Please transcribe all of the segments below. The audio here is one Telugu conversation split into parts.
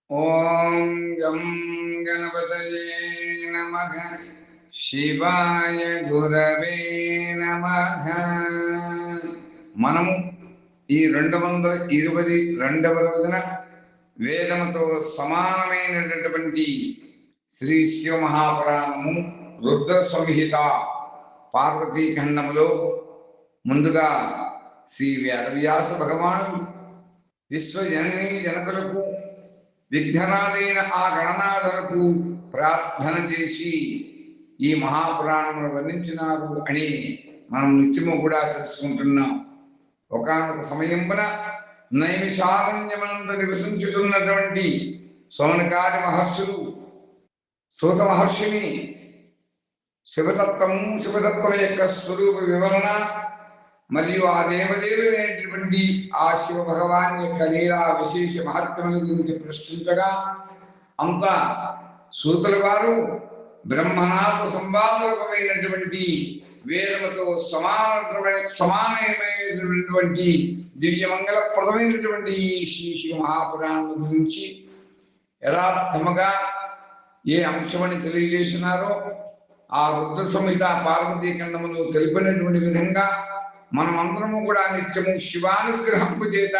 ఓం గం గణపతయే నమః. శివాయ గురవే నమః. మనము ఈ 222వ రోజున వేదముతో సమానమైనటువంటి శ్రీ శివమహాపురాణము రుద్ర సంహిత పార్వతీఖండములో ముందుగా శ్రీ వేదవ్యాస భగవానుడు విశ్వజననీ జనకులకు విఘ్నరాలైన ఆ గణనాథులకు ప్రార్థన చేసి ఈ మహాపురాణమును వర్ణించినారు అని మనం నిత్యము కూడా తెలుసుకుంటున్నాం. ఒకానొక సమయమున నైమిషారణ్యమనందు నివసించుతున్నటువంటి సౌనకాది మహర్షులు సూత మహర్షిని శివతత్వం యొక్క స్వరూప వివరణ మరియు ఆ దేవదేవుడైనటువంటి ఆ శివ భగవాన్ యొక్క లీలా విశేష మహత్వముల గురించి ప్రశ్నించగా అంతా సూతుల వారు బ్రహ్మనాథ సంవాదరూపమైనటువంటి వేదముతో సమానమైనటువంటి దివ్యమంగళప్రదమైనటువంటి ఈ శ్రీ శివ మహాపురాణం గురించి యథార్థముగా ఏ అంశమని తెలియజేసినారో ఆ రుద్ర సంహిత పార్వతీఖండములో తెలిపినటువంటి విధంగా మనమందరము కూడా నిత్యము శివానుగ్రహము చేత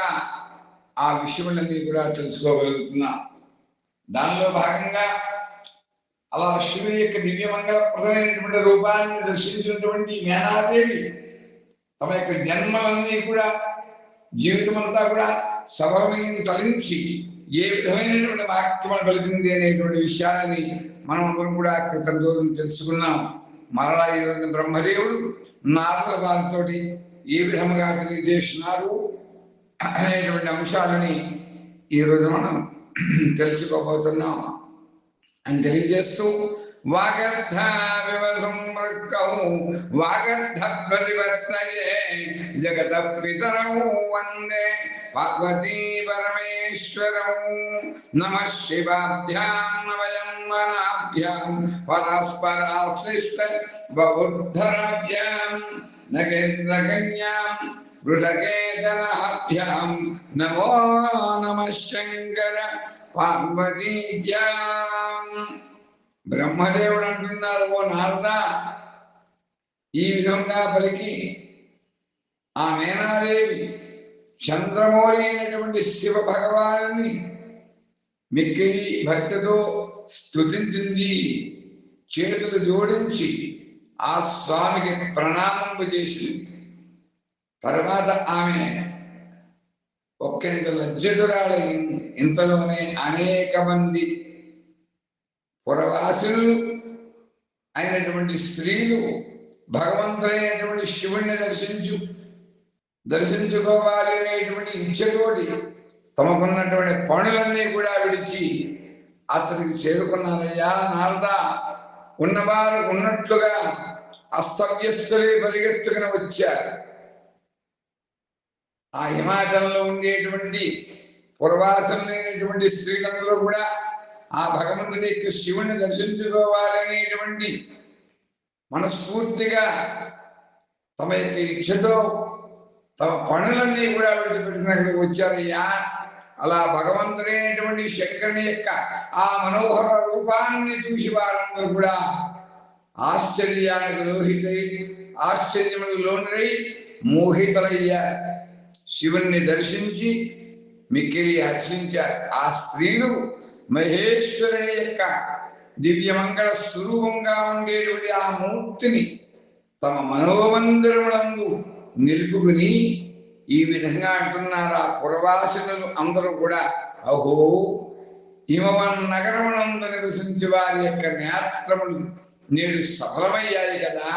ఆ విషయములన్నీ కూడా తెలుసుకోగలుగుతున్నాం. దానిలో భాగంగా అలా శివుని యొక్క దివ్యమంగళప్రదమైనటువంటి రూపాన్ని దర్శించినటువంటి మేనాదేవి తమ యొక్క జన్మలన్నీ కూడా జీవితమంతా కూడా సఫలమైంది తలించి ఏ విధమైనటువంటి వాక్యములు పలికింది అనేటువంటి విషయాలని మనం అందరం కూడా క్రితం రోజున తెలుసుకున్నాం. మరలా ఈరోజు బ్రహ్మదేవుడు నారదుల వారితో ఏ విధముగా తెలియజేసినారు అనేటువంటి అంశాలని ఈరోజు మనం తెలుసుకోబోతున్నాం అని తెలియజేస్తూ వాగర్ధ వివసంవృక్కౌ వాగర్ధ ప్రతిపత్తయే జగత పితరౌ వందే పార్వతీ పరమేశ్వరౌ నమః శివాభ్యాం నవయం వనాభ్యాం పరస్పరాశ్లిష్ట బహుద్ధరాభ్యాం నగేంద్రకన్యాం వృషకేతనాభ్యాం నమో నమః శంకర పార్వతీభ్యాం. బ్రహ్మదేవుడు అంటున్నారు, ఓ నారద, ఈ విధంగా పలికి ఆ మేనాదేవి చంద్రమౌళి అయినటువంటి శివ భగవాను మిక్కిలి భక్తితో స్తుతించింది. చేతులు జోడించి ఆ స్వామికి ప్రణామము చేసింది. తర్వాత ఆమె ఒక్కింత లజ్జతురాలైంది. ఇంతలోనే అనేక మంది పురవాసులు అయినటువంటి స్త్రీలు భగవంతుడైనటువంటి శివుణ్ణి దర్శించుకోవాలి అనేటువంటి ఇచ్చతోటి తమకున్నటువంటి పనులన్నీ కూడా విడిచి అతడికి చేరుకున్నారయ్యా నారద. ఉన్నవారు ఉన్నట్లుగా అస్తవ్యస్తులే పరిగెత్తుకుని వచ్చారు. ఆ హిమాచలంలో ఉండేటువంటి పురవాసులైనటువంటి స్త్రీలందరూ కూడా ఆ భగవంతుని యొక్క శివుని దర్శించుకోవాలనేటువంటి మనస్ఫూర్తిగా తమ యొక్క ఇచ్చతో తమ పనులన్నీ కూడా విడిచిపెట్టుకుని అక్కడికి వచ్చారయ్యా. అలా భగవంతుడైనటువంటి శంకరుని యొక్క ఆ మనోహర రూపాన్ని చూసి వారందరూ కూడా ఆశ్చర్యములకు లోనై మోహితులయ్యారు. శివుణ్ణి దర్శించి మిక్కిలి హర్షించారు. ఆ స్త్రీలు మహేశ్వరుని యొక్క దివ్యమంగళ స్వరూపంగా ఉండేటువంటి ఆ మూర్తిని తమ మనోమందిరములందు నిలుపుకుని ఈ విధంగా అంటున్నారు ఆ పురవాసులు అందరూ కూడా, అహో, హిమవన్ నగరమునందు నివసించి వారి యొక్క నేత్రములు నేడు సఫలమయ్యాయి కదా.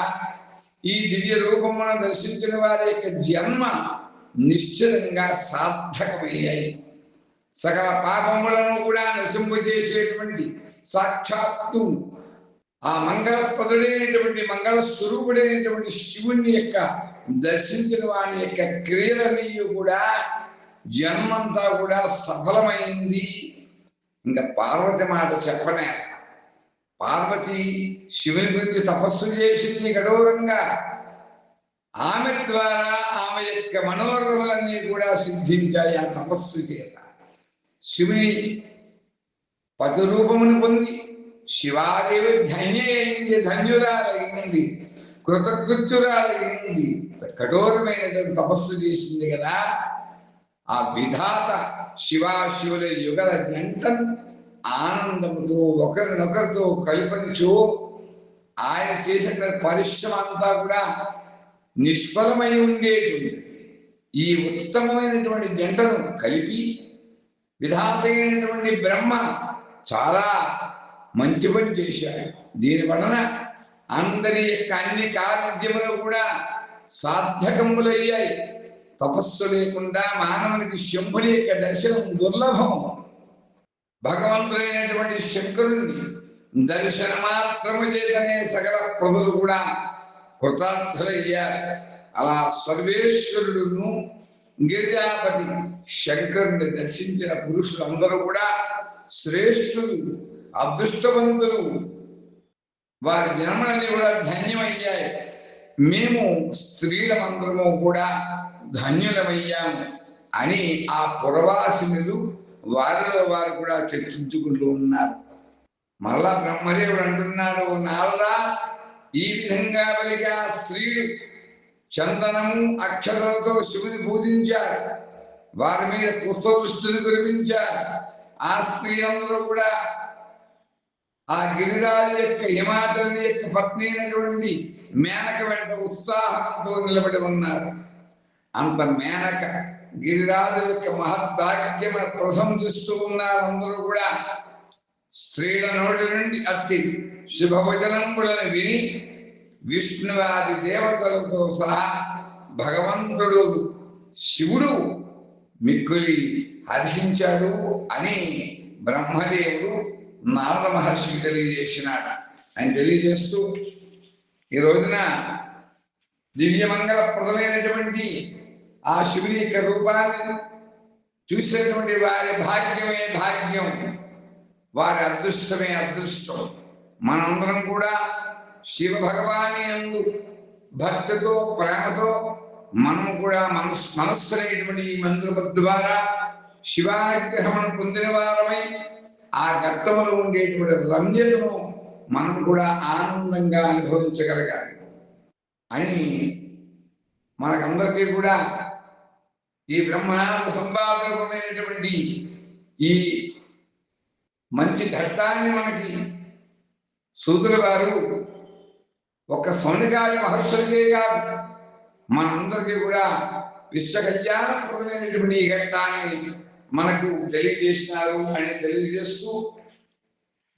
ఈ దివ్య రూపమును దర్శించిన వారి యొక్క జన్మ నిశ్చితంగా సార్థకమయ్యాయి. సకల పాపములను కూడా నశింపజేసేటువంటి సాక్షాత్తు ఆ మంగళపదుడైనటువంటి మంగళ స్వరూపుడైనటువంటి శివుని యొక్క దర్శించిన వారి యొక్క క్రియలన్నీ కూడా జన్మంతా కూడా సఫలమైంది. ఇంకా పార్వతి మాట చెప్పనే. పార్వతి శివుని గురించి తపస్సు చేసింది కఠోరంగా. ఆమె ద్వారా ఆమె యొక్క మనోరములన్నీ కూడా సిద్ధించాయి ఆ తపస్సు చేత. శివుని పతి రూపమును పొంది శివాదేవి ధన్యయింది, ధన్యురాలైంది, కృతకృత్యురాలైంది, కఠోరమైనటువంటి తపస్సు చేసింది కదా. ఆ విధాత శివాశివుల యుగల జంటను ఆనందముతో ఒకరినొకరితో కల్పించు ఆయన చేసిన పరిశ్రమ అంతా కూడా నిష్ఫలమై ఉండేటువంటి ఈ ఉత్తమమైనటువంటి జంటను కలిపి విధాత అయినటువంటి బ్రహ్మ చాలా మంచి పని చేశాడు. దీని వలన అందరి యొక్క అన్ని కార్యములు కూడా సార్థకములయ్యాయి. తపస్సు లేకుండా మానవునికి శంభుని యొక్క దర్శనం దుర్లభం. భగవంతుడైనటువంటి శంకరుణ్ణి దర్శన మాత్రము చేతనే సకల ప్రజలు కూడా కృతార్థులయ్యారు. అలా సర్వేశ్వరుడును గిరిజాపతి శంకరుని దర్శించిన పురుషులందరూ కూడా శ్రేష్ఠులు, అదృష్టవంతులు. వారి జన్మలన్నీ కూడా ధన్యమయ్యాయి. మేము స్త్రీలమందరము కూడా ధన్యులమయ్యాము అని ఆ పురవాసినులు వారిలో వారు కూడా చర్చించుకుంటూ ఉన్నారు. మళ్ళా బ్రహ్మదేవుడు అంటున్నాడు, నారదా, ఈ విధంగా వెలిగా స్త్రీలు చందనము అక్షరాలతో శివుని పూజించారు, వారి మీద పుష్పవృష్టిని కురిపించారు. ఆ స్త్రీలందరూ కూడా ఆ గిరిరాజు యొక్క హిమాచలి యొక్క పత్ని అయినటువంటి మేనక వెంట ఉత్సాహంతో నిలబడి ఉన్నారు. అంత మేనక గిరిరాజు యొక్క మహద్భాగ్యమును ప్రశంసిస్తూ ఉన్నారు. అందరూ కూడా స్త్రీల నోటి నుండి అట్టి శుభవచనములను విని విష్ణువాది దేవతలతో సహా భగవంతుడు శివుడు మిక్కులి హర్షించాడు అని బ్రహ్మదేవుడు నారద మహర్షికి తెలియజేసినాడు. ఆయన తెలియజేస్తూ ఈ రోజున దివ్యమంగళప్రదమైనటువంటి ఆ శివుని యొక్క రూపాన్ని చూసినటువంటి వారి భాగ్యమే భాగ్యం, వారి అదృష్టమే అదృష్టం. మనందరం కూడా శివ భగవాని యందు భక్తితో ప్రేమతో మనం కూడా మనస్సునేటువంటి ఈ మంత్రము ద్వారా శివానుగ్రహమును పొందిన వారమై ఆ గర్తములో ఉండేటువంటి రమ్యతను మనం కూడా ఆనందంగా అనుభవించగలగాలి అని మనకందరికీ కూడా ఈ బ్రహ్మానంద సంపాదనమైనటువంటి ఈ మంచి ఘట్టాన్ని మనకి సూతుల వారు ఒక సౌనికారి మహర్షులకే కాదు మనందరికీ కూడా విశ్వ కళ్యాణప్రదమైనటువంటి ఈ ఘట్టాన్ని మనకు తెలియజేసినారు అని తెలియజేస్తూ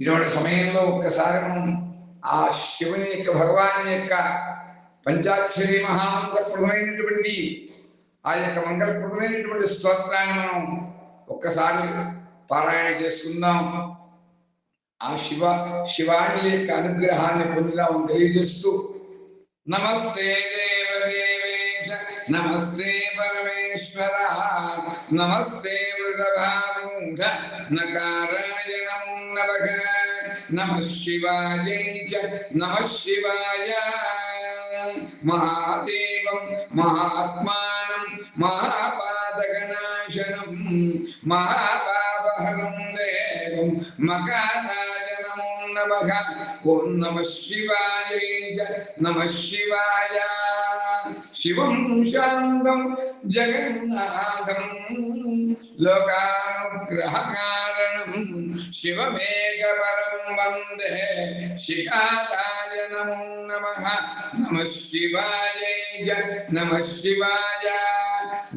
ఇటువంటి సమయంలో ఒక్కసారి మనం ఆ శివుని యొక్క భగవాని యొక్క పంచాక్షరి మహామంత్రప్రదమైనటువంటి ఆ యొక్క మంగళప్రదమైనటువంటి స్తోత్రాన్ని మనం ఒక్కసారి పారాయణ చేసుకుందాం. ఆ శివాని యొక్క అనుగ్రహాన్ని పొందుదామని తెలియజేస్తూ నమస్తే దేవదేవేశ నమస్తే పరమేశ్వర నమస్తే వృషభారూఢ నకారాయ నమో నమః నమః శివాయ నమః శివాయ మహాదేవం మహాత్మానం మహాపాతకనాశనం మహాపాపహరం దేవం మకారాయ నమో నమః ఓం నమః శివాయ నమః శివాయ శివం శాంతం జగన్నాథం లోకానుగ్రహకారణం శివమేకపరం వందే శిఖారాయ నమో నమః నమః శివాయ నమః శివాయ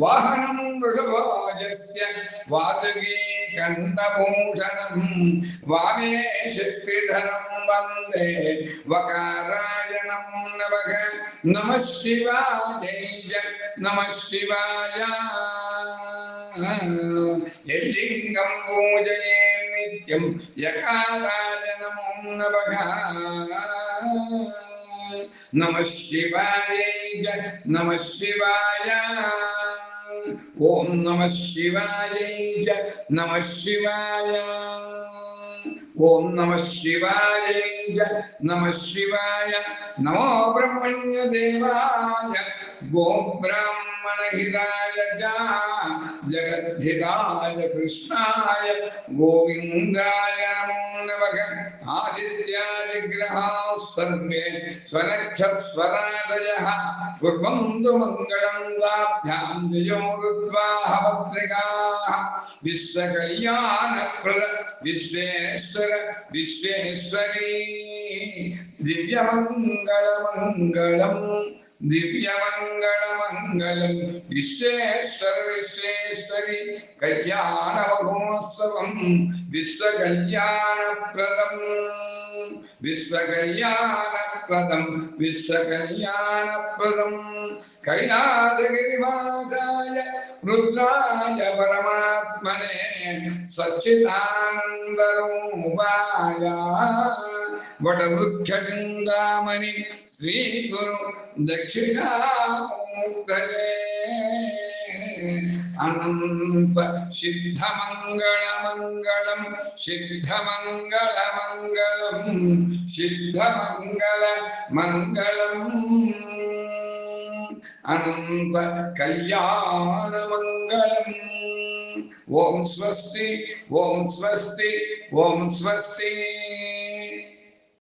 వాహనం వృషభోజస్య వాసుకీ కంఠభూషణం వామే శక్తిధరం వందే వకారాయ నమో నమః నమః శివాయ నమః శివాయ యలింగం పూజయే నిత్యం యకారాయ నమో నమః నమః శివాయ నమః శివాయ ఓం నమః శివాయ నమః శివాయ ఓం నమః శివాయ నమః శివాయ నమో బ్రహ్మణ్య దేవాయ గో బ్రాహ్మణ హితాయ జగద్ధితాయ కృష్ణాయ గోవిందాయ सर्वे स्वरक्षस्वरादयः कुर्वन्तु मङ्गलं दाभ्यां जयो रुद्वाः भद्रिकाः विश्वकल्याणप्रद विश्वेश्वर विश्वेश्वरी दिव्यमङ्गलमङ्गलम् दिव्यमङ्गलमङ्गलं विश्वेश्वर विश्वेश्वरी कल्याणमहोत्सवं विश्वकल्याणप्रदम् विश्वकल्याणप्रदं विश्वकल्याणप्रदं कैलासगिरिवासाय रुद्राय परमात्मने सच्चिदानन्दरूपाय वटवृक्षचिन्तामणि श्रीगुरु दक्षिणामूर्तये अनंत सिद्धमंगलमंगलम सिद्धमंगलमंगलम सिद्धमंगलमंगलम अनंत कल्याणमंगलम ओम स्वस्ति ओम स्वस्ति ओम स्वस्ति।